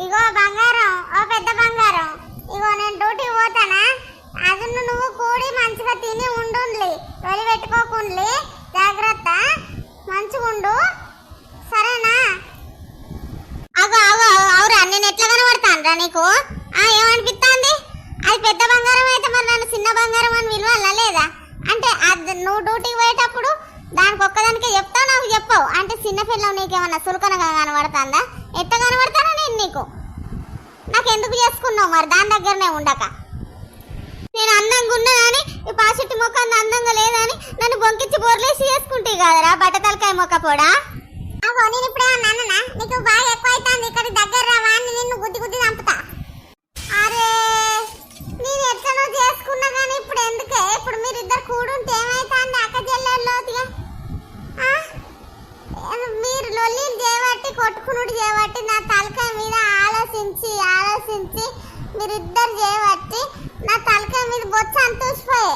ఇగో బంగారం, ఓ పెద్ద బంగారం, ఇగో నేను డ్యూటీ పోతానా, అది నువ్వు కూడి మంచిగా తిని ఉండుండ్లి, వెళ్ళి పెట్టుకోకుండ్లి, జాగ్రత్త, మంచిగా ఉండు, సరేనా? అగో అగో అవురా, నేను ఎట్లా కనబడతానురా నీకు? ఏమనిపిస్తుంది? అది పెద్ద బంగారం అయితే మరి నన్ను చిన్న బంగారం అని విలువల్లా లేదా? అంటే అది నువ్వు డ్యూటీకి పోయేటప్పుడు దానికి ఒక్కదానికే చెప్తావు, నాకు చెప్పవు అంటే చిన్న పిల్లలు నీకేమన్నా చులకనగా కనబడుతుందా? ఎట్ట కనబడతానా నేను నీకు? నాకు ఎందుకు చేసుకున్నావు మరి దాని దగ్గరనే ఉండక? నేను అందంగా ఉన్నానని ఈ పాసిటి మొక్క అందంగా లేదని నన్ను బొంకిచ్చి బోర్లేసి చేసుకుంటే కదరా బట్టతలకాయ మొక్క పోడా? అగో నేను ఇప్పుడే అన్నానా నీకు బాగా ఎక్కువ అవుతుంది, ఇక్కడ దగ్గర రావా అని నిన్ను గుద్ది గుద్ది చంపుతా. అరే నేను ఎట్లనో చేసుకున్నా కానీ ఇప్పుడు ఎందుకే? ఇప్పుడు మీరిద్దరు కూడుంటే ఏమైతుంది అక్క చెల్లెల్లోతిగా? మీరు లొల్లీలు చేయబట్టి కొట్టుకునుడు చేయబట్టి నా తలకాయ మీద ఆలోచించి ఆలోచించి మీరిద్దరు చేయబట్టి నా తలకాయ మీద బొచ్చ అంతూసిపోయే.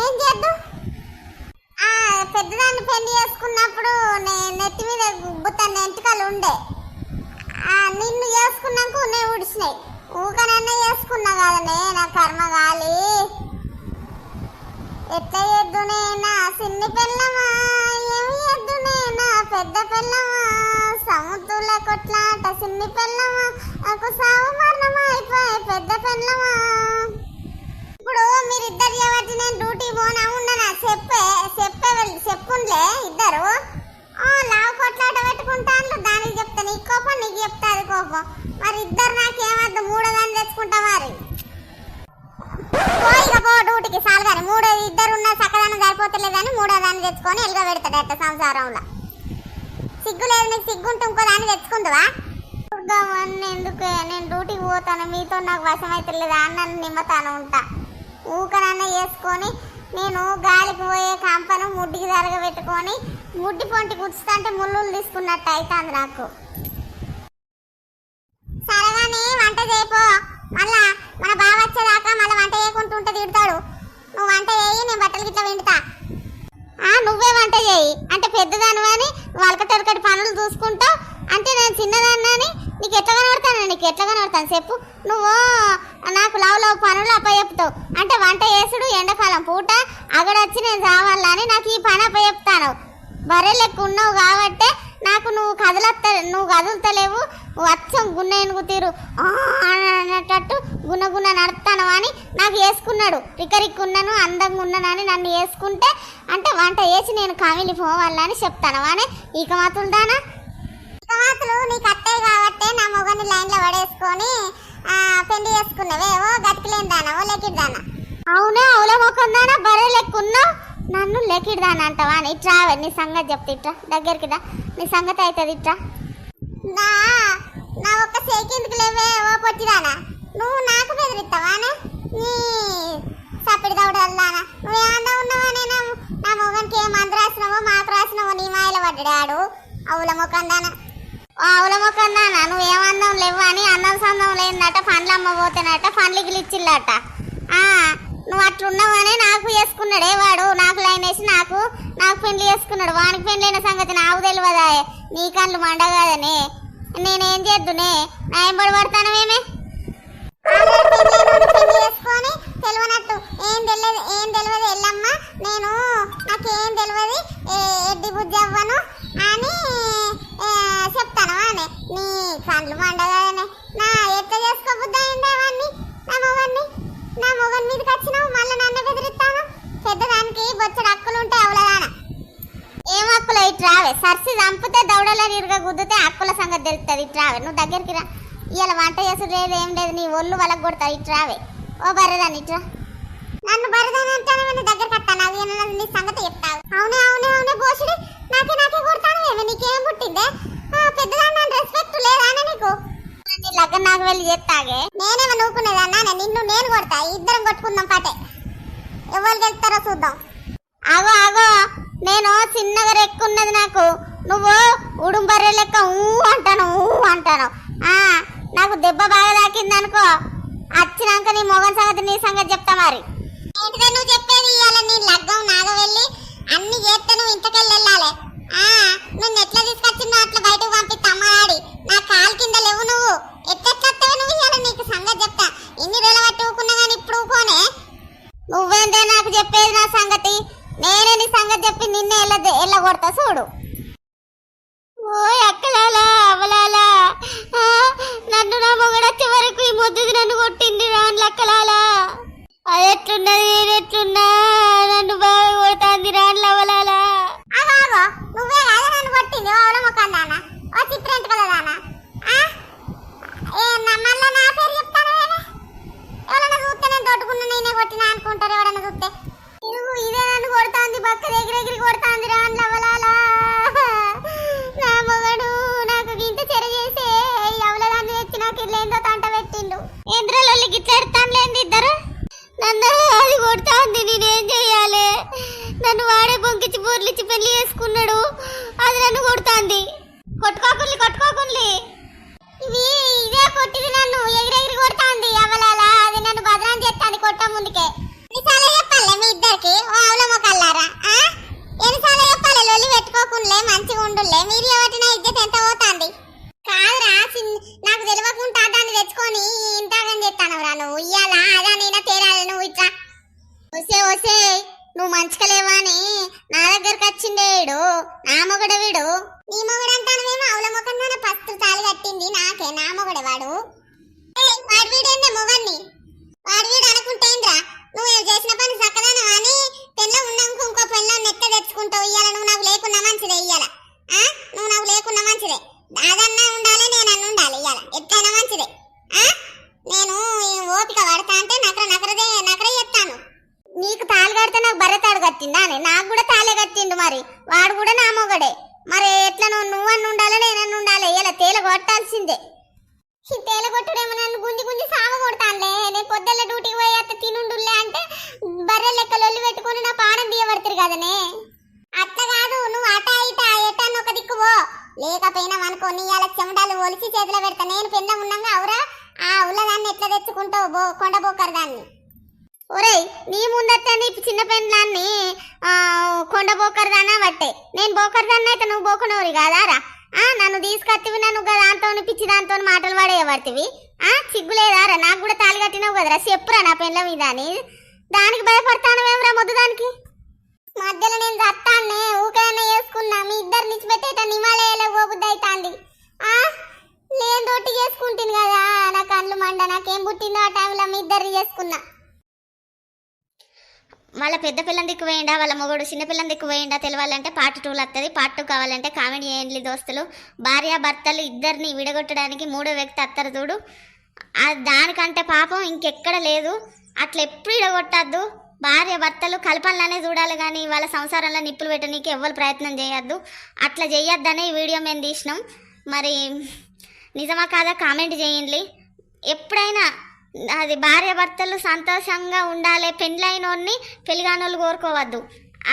ఏం చేద్దాం? పెద్దదాన్ని పెళ్లి చేసుకున్నప్పుడు నెత్తి మీద గుబ్బుతాను ఎంటికలు ఉండే, నిన్ను చేసుకున్నాక ఉన్నాయి ఉడిచినాయి. ఊకనన్నా చేసుకున్నా కదనే, నా కర్మ గాలి. ఎట్లా ఎద్దునేనా చిన్ని పిల్లమా, ఏమి ఎద్దునేనా పెద్ద పిల్లమా, సముద్రుల కొట్లాట చిన్ని పిల్లమా, నాకు సాగు మరణమా అయిపోయి పెద్ద పిల్లమా. ఇప్పుడు మీరిద్దరు కాబట్టి నేను డ్యూటీ పోనా ఉండనా? చెప్పుండ్లే ఇద్దరు లావు కొట్లాట పెట్టుకుంటాను, దానికి చెప్తా నీ కోపం, నీకు చెప్తా అది కోపం. మరి ఇద్దరు నాకేమద్దు, మూడో దాన్ని తెచ్చుకుంటా. మరి పో డ్యూటీకి చాలు కానీ, ఇద్దరు ఉన్న చక్కదాన్ని సరిపోతలేదని మూడో దాన్ని తెచ్చుకొని ఎలుగ పెడతాడట సంసారంలో. సిగ్గు లేదు నీకు? సిగ్గుంటే ఇంకో దాన్ని తెచ్చుకుందువా? ఎందుకే నేను డ్యూటీకి పోతాను, మీతో నాకు వశం అయితే లేదా అన్న నిమ్మతాను ఉంటా. ఊకనన్న చేసుకొని నేను గాలికి పోయే కంపను ముడ్డికి జరగబెట్టుకొని ముడ్డి పొంటి కూర్చుంటే ముళ్ళు తీసుకున్నట్టు అవుతుంది నాకు. సరేగాని వంట చేయపో, మళ్ళా మన బావ వచ్చేదాకా మళ్ళీ వంట చేయకుంటుంటే తిడతాడు. నువ్వు వంట చేయి, నేను బట్టలు గిట్లా వింటుతా. నువ్వే వంట చేయి అంటే పెద్దదాని అని వాళ్ళకటి పనులు చూసుకుంటావు అంటే నేను చిన్నదాన్ని అని నీకు ఎట్లా కనబడతాను? నీకు ఎట్లా కనబడతాను చెప్పు? నువ్వు నాకు లవ్ పనులు అప్పచెప్తావు అంటే వంట చేసుడు ఎండాకాలం పూట అగడొచ్చి నేను రావాలని నాకు ఈ పని అప్పచెప్తాను. బర్రె లెక్క ఉన్నావు కాబట్టే నాకు నువ్వు కదులుతలేవు, అచ్చం గున్న ఎనుగు తీరు అన్నట్టు గున్న నడుపుతాను అని నాకు వేసుకున్నాడు. రికరిక్కున్నాను, అందంగా ఉన్నానని నన్ను వేసుకుంటే అంటే వంట వేసి నేను కమిలి పోవాలని చెప్తాను అని ఇక మాత్రం దానా? మాటలు నీకు అత్తయ్య కాబట్టి నా మొగని లైన్లో పడేసుకొని పెళ్లి చేసుకున్నావేవో గతికిలేని దానవో లెక్కిడ్దానా? అవునే అవుల మొక్కం దానా, బర్రె లెక్కున్నావు, నన్ను లెక్కిడ్దానా అంటావా? ఇట్రా నీ సంగతి చెప్తా, ఇట్రా దగ్గరికి రా, నీ సంగతి అవుతుంది ఇట్రా. నా ఒక్క సేకిందుకు లేవే ఓ పొట్టిదానా, నువ్వు నాకు బెదిరిస్తావానే? నీ సప్పిడి దౌడల్లానా, నువ్వేమన్నా ఉన్నావానే? నా మొగనికి ఏ మందు రాసినావో మాకు రాసినావో నీ మాయలో పడ్డాడు అవుల మొక్కం దానా. ఆవుల మొక్కన్నానా నువ్వేమన్నాం లేవు అని అన్నం సందం లేదట, పండ్లు అమ్మ పోతేనట, పండ్లు గిలిచ్చిల్లట. నువ్వు అట్లున్నావని నాకు చేసుకున్నాడే వాడు, నాకు లైన్ వేసి నాకు పెళ్లి చేసుకున్నాడు. వానికి పెళ్ళైన సంగతి నాకు తెలియదా? నీ కళ్ళు మండగాదనే, నేనేం చేద్దునే? నా ఎంబడి పడతానమేమే పెళ్లి చేసుకొని తెలియనట్టు ఏం తెలియదు ఎల్లమ్మ, నేను నాకేం తెలియదు ఎడ్డి బుద్ధి అవ్వను అని చెప్తాను అని. నీ కళ్ళు మండగానే నా ఎట్లా చేసుకోబుద్ది అయింది అవన్నీ? నా మొగన్ మీదకి వచ్చినావు మళ్ళీ నన్ను బెదిరిస్తాను. పెద్దదానికి బొచ్చడు హక్కులు ఉంటాయి అవలదాన. ఏం హక్కులు? ఇట్రావే, సర్సి చంపితే దౌడలని ఇరుగా గుద్దితే హక్కుల సంగతి తెలుస్తుంది. ఇట్రావే, నువ్వు దగ్గరికి రా. ఇవాళ వంట చేసుడు లేదు ఏం లేదు, నీ ఒళ్ళు వాళ్ళకి కొడతావు. ఇట్రావే ఓ బర్రెదాన్ని ఇట్రా. నన్ను బర్రెదాన్ని అంటాను దగ్గరికి వస్తాను, అవి నీ సంగతి చెప్తావు. అవునే బోసుడి నాకే కొడతాను. ఏమి నీకేం పుట్టిందే? పెద్దదాన్ని రెస్పెక్ట్ లేదా నీకు? నీ లగ్గం నాకు వెళ్ళి చేస్తాగే, నేనేమో నూకునేదన్నా? నిన్ను నేను కొడతా, ఇద్దరం కొట్టుకుందాం పాటే, ఎవరు గెలుస్తారో చూద్దాం. ఆగో నేను చిన్నగా రెక్కున్నది నాకు, నువ్వు ఉడుంబర్రె లెక్క అంటాను. నాకు దెబ్బ బాగా తాకింది అనుకో, వచ్చినాక నీ మొగన్ సంగతి నీ సంగతి చెప్తా. మరి ఏంటిదే నువ్వు చెప్పేది? ఇవాళ నీ లగ్గం నాగవెళ్ళి అన్ని చేస్తే నువ్వు ఇంతకెళ్ళి వెళ్ళాలి. నన్ను ఎట్లా తీసుకొచ్చిందో అట్లా బయటకు పంపిస్తా అమ్మడాడి. నా కాలు కింద లేవు నువ్వు. సంగతి చెప్తా. ఇన్ని రోజులు పట్టి ఊకున్నా కానీ ఇప్పుడు ఊకోనే. నువ్వేంటే నాకు చెప్పేది నా సంగతి. నేనే నీ సంగతి చెప్పి నిన్నే ఎల్లగొడతా చూడు. ఓ అక్కలాలా అవలాలా, నన్ను నా మొగడొచ్చే వరకు ఈ ముద్దుది నన్ను కొట్టింది రాను అక్కలాలా. అది ఎట్లున్నది నేను ఎట్లున్నా నన్ను బాగా కొడుతుంది రాను అవలాలా. నువ్వే కదా నన్ను కొట్టింది ఓ మొక్కదానా, ఓ చిత్రంట కలదానా. మళ్ళా నా పేరు చెప్తాను. ఎవరన్నా చూస్తే నేను తోటుకున్నా నేనే కొట్టినా అనుకుంటారు ఎవరన్నా చూస్తే. ఇదే నన్ను కొడుతుంది బక్క దగ్గర కొడుతుంది రాను అవలాలా. నా మొగడు నాకు ఇంత చెర చేసే ఎవలదాన్ని తెచ్చి నాకు ఇల్లేందో తంట పెట్టిండు. ఇంద్రలొల్లి గిట్ల ఎడతానులేంది ఇద్దరు. నన్ను అది కొడుతుంది, నేనేం చెయ్యాలి? నన్ను వాడే బొంకిచ్చి బోర్లిచ్చి పెళ్లి చేసుకున్నాడు, అది నన్ను కొడుతుంది. కొట్టుకోకుల్లి ఇదే కొట్టింది నన్ను ఎగిరెగిరి కొడుతుంది అవలాలా. అది నన్ను బదనాన్ని చేస్తాను కొట్ట ముందుకే. ఎన్నిసార్లు చెప్పాలి మీ ఇద్దరికి ఓ అవలమ్మకల్లారా? ఎన్నిసార్లు చెప్పాలి లొల్లి పెట్టుకోకుండా మంచిగా ఉండులే. మీరు ఎవరినా ఇజ్జత్ ఎంత పోతుంది కాదురా. నాకు తెలియకుండా దాన్ని తెచ్చుకొని ఇంతగాని చెప్తానవరా నువ్వు. ఇయ్యాలా అదా నేనా తేరాలి నువ్వు ఇట్లా. వసే నువ్వు మంచికలేవా అని నా దగ్గరకు వచ్చిండేడు నా మొగడ వీడు. నీ మొగడు అంటానమేమో అవల మొక్కన పస్తు తాళి కట్టింది నాకే. నా మొగడే వాడు. వాడు వీడేందే మొగన్ని వాడు వీడు అనుకుంటేంద్రా. నువ్వు చేసిన పని చక్కదానం అని పెళ్ళ ఉన్నాక ఇంకో పెళ్ళ నెత్త తెచ్చుకుంటావు. ఇయ్యాల నువ్వు నాకు లేకున్నా మంచిదే. ఇయ్యాల నువ్వు నాకు లేకున్నా మంచిదే. అదన్నా ఉండాలి నేనన్నా ఉండాలి. ఇయ్యాల ఎట్లయినా మంచిదే. నేను ఓపిక పడతా అంటే నకర చెప్తాను. నీకు తాళి కడితే నాకు బర్రె తాడు కట్టిందా అని నాకు కూడా తాళే కట్టిండు. మరి వాడు కూడా నా మొగడే. మరి ఎట్లా నువ్వన్న ఉండాలి నేనన్న ఉండాలి. ఇలా తేల కొట్టాల్సిందే. ఈ తేల కొట్టుడేమో నన్ను గుంజి సాగ కొడతానులే. నేను పొద్దున్న డ్యూటీకి పోయి అత్త తినుండులే అంటే బర్రె లెక్కలొల్లి పెట్టుకుని నా పానం తీయబడతారు కదనే. అత్త కాదు నువ్వు అట ఇట ఎటాన్ని ఒక దిక్కువో. లేకపోయినా అనుకోని ఇవాళ చెమటాలు ఒలిచి చేతిలో పెడతా. నేను పెళ్ళ ఉన్నాగా అవురా ఆ ఉల్లదాన్ని ఎట్లా తెచ్చుకుంటావు కొండబోకరు దాన్ని. ఒరేయ్ నీ ముందత్తని చిన్న పెండ్లాన్ని కొండబోకరదానా బట్టే. నేను బోకరదాన్ని అయితే నువ్వు బోకనోరి కాదారా? నన్ను తీసుకొచ్చివి నన్ను దాంతో పిచ్చి దాంతో మాటలు పడేయబడుతుంది. సిగ్గులేదారా? నాకు కూడా తాళి కట్టినావు కదరా. చెప్పురా నా పెండ్ల మీద అని. దానికి భయపడతానవేమరా మొద్దు దానికి. మధ్యలో నేను దత్తాన్నే ఊకైనా వేసుకున్నా. మీ ఇద్దరు నిచ్చిపెట్టేట నిమాలయాలో పోబుద్ది అవుతుంది. నేను తోటి చేసుకుంటుంది కదా నా కళ్ళు మండ. నాకేం పుట్టిందో ఆ టైంలో మీ ఇద్దరు చేసుకున్నా. వాళ్ళ పెద్ద పిల్లని దిక్కు వేయండా వాళ్ళ మొగడు చిన్న పిల్లని దిక్కు వేయండా తెలియాలంటే పార్ట్ 2 వస్తుంది. పార్ట్ 2 కావాలంటే కామెంట్ చేయండి దోస్తులు. భార్య భర్తలు ఇద్దరిని విడగొట్టడానికి మూడో వ్యక్తి అత్తరు చూడు. దానికంటే పాపం ఇంకెక్కడ లేదు. అట్లా ఎప్పుడు విడగొట్టద్దు. భార్య భర్తలు కలపాలనే చూడాలి కానీ వాళ్ళ సంసారంలో నిప్పులు పెట్టడానికి ఎవ్వరు ప్రయత్నం చేయొద్దు. అట్లా చేయొద్దనే ఈ వీడియో మేము తీసినాం. మరి నిజమా కాదా కామెంట్ చేయండి. ఎప్పుడైనా అది భార్య భర్తలు సంతోషంగా ఉండాలి. పెళ్ళైనోన్ని పెళ్ళిగానోళ్ళు కోరుకోవద్దు.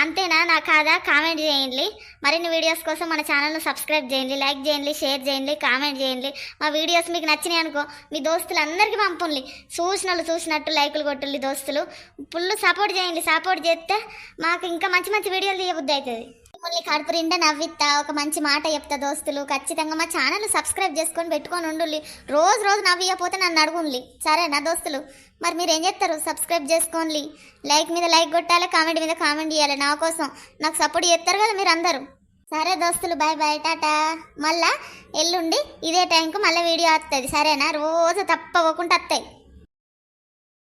అంతేనా నా కాదా కామెంట్ చేయండి. మరిన్ని వీడియోస్ కోసం మన ఛానల్ను సబ్స్క్రైబ్ చేయండి, లైక్ చేయండి, షేర్ చేయండి, కామెంట్ చేయండి. మా వీడియోస్ మీకు నచ్చినాయి అనుకో మీ దోస్తులందరికీ పంపుండి. చూసినట్టు లైకులు కొట్టుల్లి దోస్తులు. ఫుల్ సపోర్ట్ చేయండి. సపోర్ట్ చేస్తే మాకు ఇంకా మంచి వీడియోలు తీయబుద్ధి అవుతుంది. మిమ్మల్ని కడుపు నిండా నవ్విస్తా, ఒక మంచి మాట చెప్తా దోస్తులు. ఖచ్చితంగా మా ఛానల్ సబ్స్క్రైబ్ చేసుకొని పెట్టుకొని ఉండుల్లి. రోజు నవ్వియపోతే నన్ను అడుగుండి సరేనా దోస్తులు. మరి మీరు ఏం చేస్తారు? సబ్స్క్రైబ్ చేసుకోండి. లైక్ మీద లైక్ కొట్టాలి, కామెంట్ మీద కామెంట్ చేయాలి. నా కోసం నాకు సపోర్ట్ చేస్తారు కదా మీరు అందరూ. సరే దోస్తులు బాయ్ బాయ్ టాటా. మళ్ళా ఎల్లుండి ఇదే టైంకు మళ్ళీ వీడియో వస్తుంది సరేనా? రోజు తప్పకుండా వస్తాయి.